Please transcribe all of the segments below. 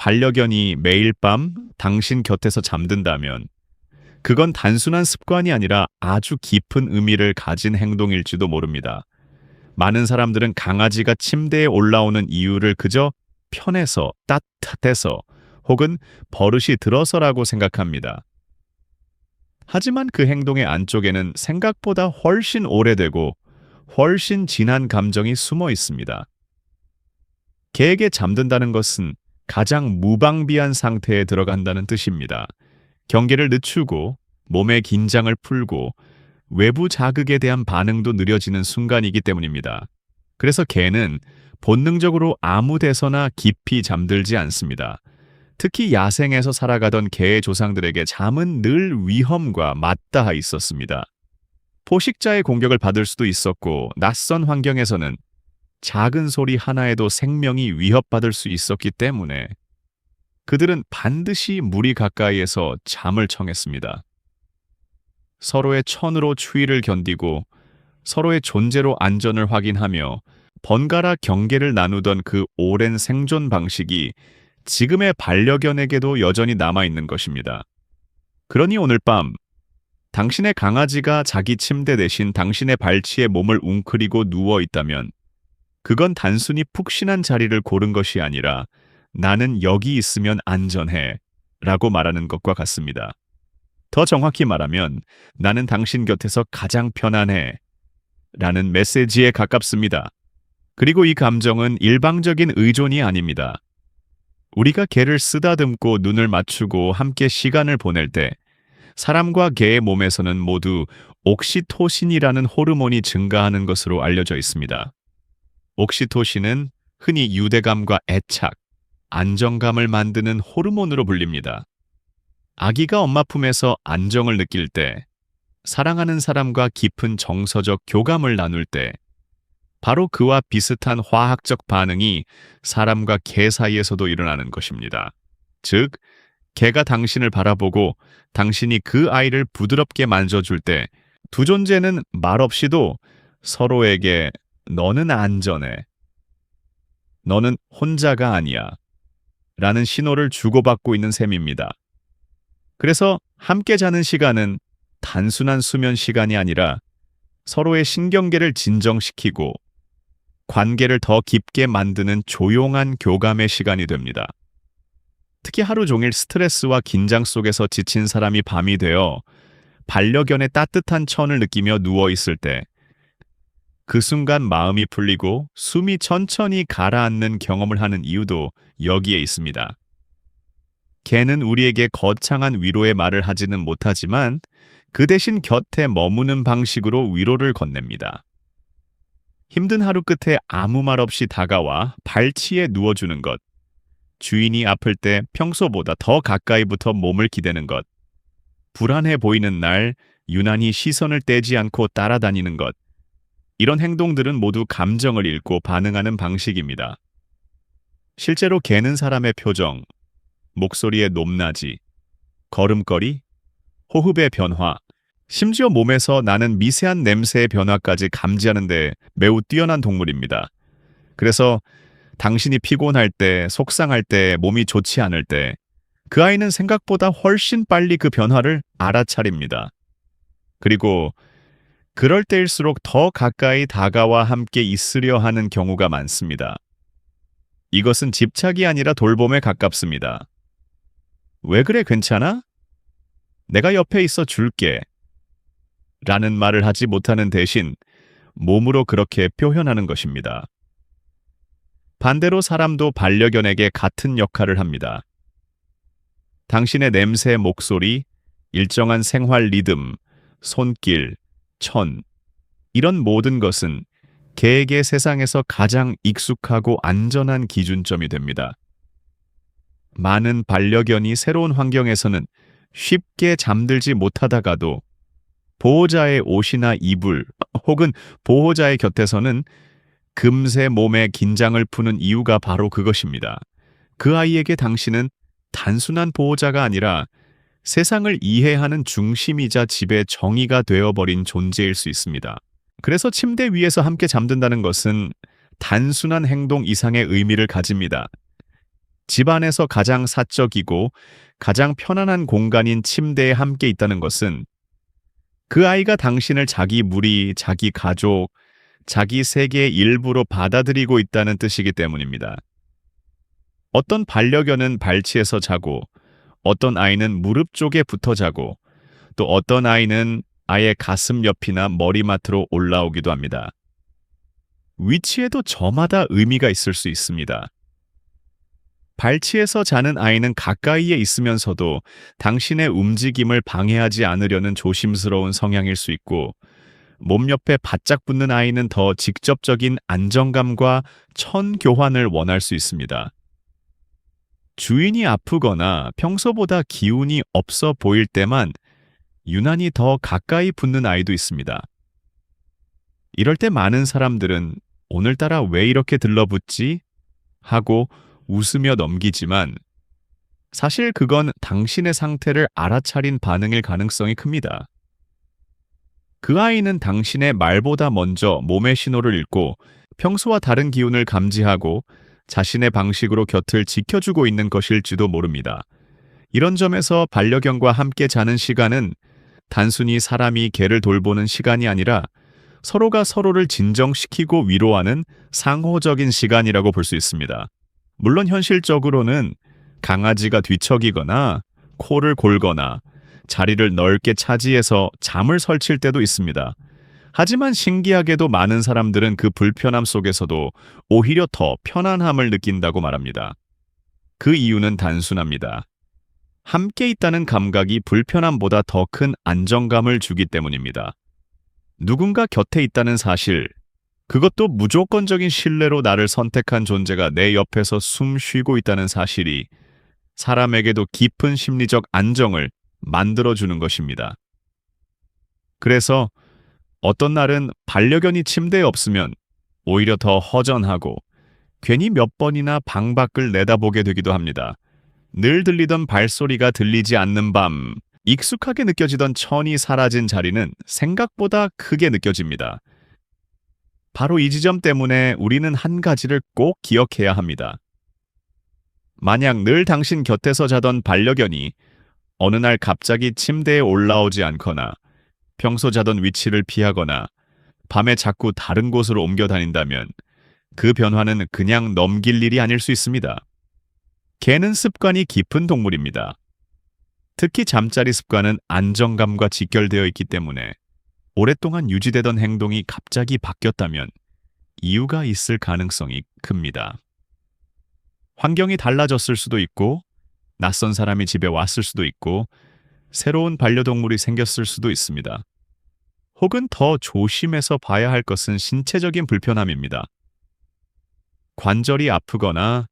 반려견이 매일 밤 당신 곁에서 잠든다면 그건 단순한 습관이 아니라 아주 깊은 의미를 가진 행동일지도 모릅니다. 많은 사람들은 강아지가 침대에 올라오는 이유를 그저 편해서, 따뜻해서, 혹은 버릇이 들어서라고 생각합니다. 하지만 그 행동의 안쪽에는 생각보다 훨씬 오래되고 훨씬 진한 감정이 숨어 있습니다. 개에게 잠든다는 것은 가장 무방비한 상태에 들어간다는 뜻입니다. 경계를 늦추고 몸의 긴장을 풀고 외부 자극에 대한 반응도 느려지는 순간이기 때문입니다. 그래서 개는 본능적으로 아무 데서나 깊이 잠들지 않습니다. 특히 야생에서 살아가던 개의 조상들에게 잠은 늘 위험과 맞닿아 있었습니다. 포식자의 공격을 받을 수도 있었고 낯선 환경에서는 작은 소리 하나에도 생명이 위협받을 수 있었기 때문에 그들은 반드시 무리 가까이에서 잠을 청했습니다. 서로의 천으로 추위를 견디고 서로의 존재로 안전을 확인하며 번갈아 경계를 나누던 그 오랜 생존 방식이 지금의 반려견에게도 여전히 남아있는 것입니다. 그러니 오늘 밤 당신의 강아지가 자기 침대 대신 당신의 발치에 몸을 웅크리고 누워 있다면 그건 단순히 푹신한 자리를 고른 것이 아니라 나는 여기 있으면 안전해 라고 말하는 것과 같습니다. 더 정확히 말하면 나는 당신 곁에서 가장 편안해 라는 메시지에 가깝습니다. 그리고 이 감정은 일방적인 의존이 아닙니다. 우리가 개를 쓰다듬고 눈을 맞추고 함께 시간을 보낼 때 사람과 개의 몸에서는 모두 옥시토신이라는 호르몬이 증가하는 것으로 알려져 있습니다. 옥시토신은 흔히 유대감과 애착, 안정감을 만드는 호르몬으로 불립니다. 아기가 엄마 품에서 안정을 느낄 때, 사랑하는 사람과 깊은 정서적 교감을 나눌 때, 바로 그와 비슷한 화학적 반응이 사람과 개 사이에서도 일어나는 것입니다. 즉, 개가 당신을 바라보고 당신이 그 아이를 부드럽게 만져줄 때 두 존재는 말없이도 서로에게 너는 안전해, 너는 혼자가 아니야 라는 신호를 주고받고 있는 셈입니다. 그래서 함께 자는 시간은 단순한 수면 시간이 아니라 서로의 신경계를 진정시키고 관계를 더 깊게 만드는 조용한 교감의 시간이 됩니다. 특히 하루 종일 스트레스와 긴장 속에서 지친 사람이 밤이 되어 반려견의 따뜻한 천을 느끼며 누워있을 때 그 순간 마음이 풀리고 숨이 천천히 가라앉는 경험을 하는 이유도 여기에 있습니다. 개는 우리에게 거창한 위로의 말을 하지는 못하지만 그 대신 곁에 머무는 방식으로 위로를 건넵니다. 힘든 하루 끝에 아무 말 없이 다가와 발치에 누워주는 것, 주인이 아플 때 평소보다 더 가까이부터 몸을 기대는 것, 불안해 보이는 날 유난히 시선을 떼지 않고 따라다니는 것, 이런 행동들은 모두 감정을 읽고 반응하는 방식입니다. 실제로 개는 사람의 표정, 목소리의 높낮이, 걸음걸이, 호흡의 변화, 심지어 몸에서 나는 미세한 냄새의 변화까지 감지하는 데 매우 뛰어난 동물입니다. 그래서 당신이 피곤할 때, 속상할 때, 몸이 좋지 않을 때, 그 아이는 생각보다 훨씬 빨리 그 변화를 알아차립니다. 그리고 그럴 때일수록 더 가까이 다가와 함께 있으려 하는 경우가 많습니다. 이것은 집착이 아니라 돌봄에 가깝습니다. 왜 그래, 괜찮아? 내가 옆에 있어 줄게. 라는 말을 하지 못하는 대신 몸으로 그렇게 표현하는 것입니다. 반대로 사람도 반려견에게 같은 역할을 합니다. 당신의 냄새, 목소리, 일정한 생활 리듬, 손길, 천, 이런 모든 것은 개에게 세상에서 가장 익숙하고 안전한 기준점이 됩니다. 많은 반려견이 새로운 환경에서는 쉽게 잠들지 못하다가도 보호자의 옷이나 이불 혹은 보호자의 곁에서는 금세 몸의 긴장을 푸는 이유가 바로 그것입니다. 그 아이에게 당신은 단순한 보호자가 아니라 세상을 이해하는 중심이자 집의 정의가 되어버린 존재일 수 있습니다. 그래서 침대 위에서 함께 잠든다는 것은 단순한 행동 이상의 의미를 가집니다. 집안에서 가장 사적이고 가장 편안한 공간인 침대에 함께 있다는 것은 그 아이가 당신을 자기 무리, 자기 가족, 자기 세계의 일부로 받아들이고 있다는 뜻이기 때문입니다. 어떤 반려견은 발치에서 자고, 어떤 아이는 무릎 쪽에 붙어 자고, 또 어떤 아이는 아예 가슴 옆이나 머리맡으로 올라오기도 합니다. 위치에도 저마다 의미가 있을 수 있습니다. 발치에서 자는 아이는 가까이에 있으면서도 당신의 움직임을 방해하지 않으려는 조심스러운 성향일 수 있고, 몸 옆에 바짝 붙는 아이는 더 직접적인 안정감과 천교환을 원할 수 있습니다. 주인이 아프거나 평소보다 기운이 없어 보일 때만 유난히 더 가까이 붙는 아이도 있습니다. 이럴 때 많은 사람들은 오늘따라 왜 이렇게 들러붙지? 하고 웃으며 넘기지만 사실 그건 당신의 상태를 알아차린 반응일 가능성이 큽니다. 그 아이는 당신의 말보다 먼저 몸의 신호를 읽고 평소와 다른 기운을 감지하고 자신의 방식으로 곁을 지켜주고 있는 것일지도 모릅니다. 이런 점에서 반려견과 함께 자는 시간은 단순히 사람이 개를 돌보는 시간이 아니라 서로가 서로를 진정시키고 위로하는 상호적인 시간이라고 볼 수 있습니다. 물론 현실적으로는 강아지가 뒤척이거나 코를 골거나 자리를 넓게 차지해서 잠을 설칠 때도 있습니다. 하지만 신기하게도 많은 사람들은 그 불편함 속에서도 오히려 더 편안함을 느낀다고 말합니다. 그 이유는 단순합니다. 함께 있다는 감각이 불편함보다 더 큰 안정감을 주기 때문입니다. 누군가 곁에 있다는 사실, 그것도 무조건적인 신뢰로 나를 선택한 존재가 내 옆에서 숨 쉬고 있다는 사실이 사람에게도 깊은 심리적 안정을 만들어주는 것입니다. 그래서 어떤 날은 반려견이 침대에 없으면 오히려 더 허전하고 괜히 몇 번이나 방 밖을 내다보게 되기도 합니다. 늘 들리던 발소리가 들리지 않는 밤, 익숙하게 느껴지던 천이 사라진 자리는 생각보다 크게 느껴집니다. 바로 이 지점 때문에 우리는 한 가지를 꼭 기억해야 합니다. 만약 늘 당신 곁에서 자던 반려견이 어느 날 갑자기 침대에 올라오지 않거나 평소 자던 위치를 피하거나 밤에 자꾸 다른 곳으로 옮겨 다닌다면 그 변화는 그냥 넘길 일이 아닐 수 있습니다. 개는 습관이 깊은 동물입니다. 특히 잠자리 습관은 안정감과 직결되어 있기 때문에 오랫동안 유지되던 행동이 갑자기 바뀌었다면 이유가 있을 가능성이 큽니다. 환경이 달라졌을 수도 있고, 낯선 사람이 집에 왔을 수도 있고, 새로운 반려동물이 생겼을 수도 있습니다. 혹은 더 조심해서 봐야 할 것은 신체적인 불편함입니다. 관절이 아프거나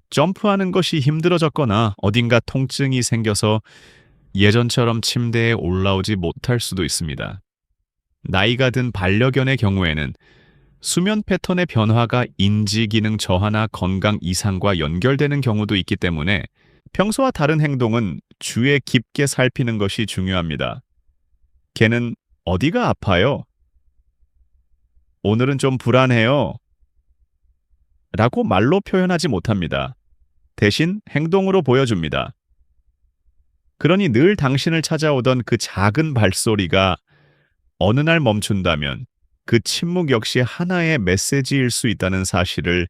점프하는 것이 힘들어졌거나 어딘가 통증이 생겨서 예전처럼 침대에 올라오지 못할 수도 있습니다. 나이가 든 반려견의 경우에는 수면 패턴의 변화가 인지 기능 저하나 건강 이상과 연결되는 경우도 있기 때문에 평소와 다른 행동은 주의 깊게 살피는 것이 중요합니다. 개는 어디가 아파요? 오늘은 좀 불안해요. 라고 말로 표현하지 못합니다. 대신 행동으로 보여줍니다. 그러니 늘 당신을 찾아오던 그 작은 발소리가 어느 날 멈춘다면 그 침묵 역시 하나의 메시지일 수 있다는 사실을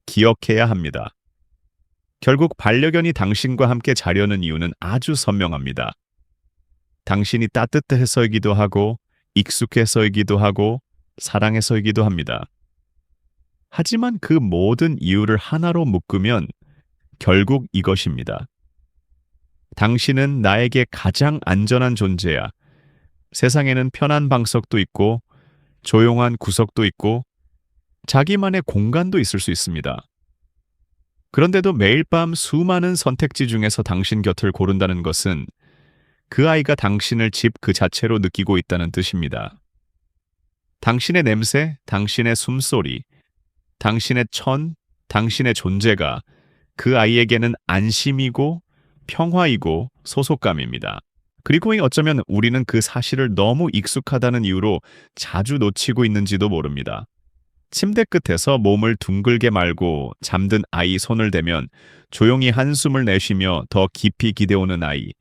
기억해야 합니다. 결국 반려견이 당신과 함께 자려는 이유는 아주 선명합니다. 당신이 따뜻해서이기도 하고 익숙해서이기도 하고 사랑해서이기도 합니다. 하지만 그 모든 이유를 하나로 묶으면 결국 이것입니다. 당신은 나에게 가장 안전한 존재야. 세상에는 편한 방석도 있고 조용한 구석도 있고 자기만의 공간도 있을 수 있습니다. 그런데도 매일 밤 수많은 선택지 중에서 당신 곁을 고른다는 것은 그 아이가 당신을 집 그 자체로 느끼고 있다는 뜻입니다. 당신의 냄새, 당신의 숨소리, 당신의 천, 당신의 존재가 그 아이에게는 안심이고 평화이고 소속감입니다. 그리고 어쩌면 우리는 그 사실을 너무 익숙하다는 이유로 자주 놓치고 있는지도 모릅니다. 침대 끝에서 몸을 둥글게 말고 잠든 아이 손을 대면 조용히 한숨을 내쉬며 더 깊이 기대오는 아이.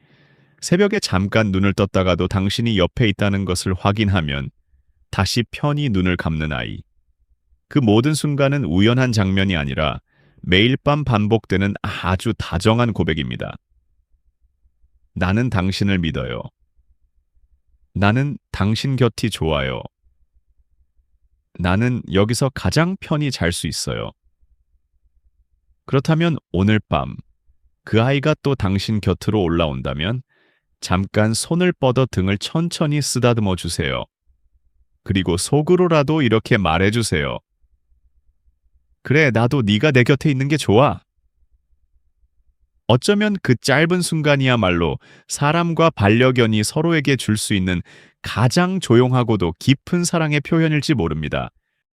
새벽에 잠깐 눈을 떴다가도 당신이 옆에 있다는 것을 확인하면 다시 편히 눈을 감는 아이. 그 모든 순간은 우연한 장면이 아니라 매일 밤 반복되는 아주 다정한 고백입니다. 나는 당신을 믿어요. 나는 당신 곁이 좋아요. 나는 여기서 가장 편히 잘 수 있어요. 그렇다면 오늘 밤 그 아이가 또 당신 곁으로 올라온다면 잠깐 손을 뻗어 등을 천천히 쓰다듬어 주세요. 그리고 속으로라도 이렇게 말해 주세요. 그래, 나도 네가 내 곁에 있는 게 좋아. 어쩌면 그 짧은 순간이야말로 사람과 반려견이 서로에게 줄 수 있는 가장 조용하고도 깊은 사랑의 표현일지 모릅니다.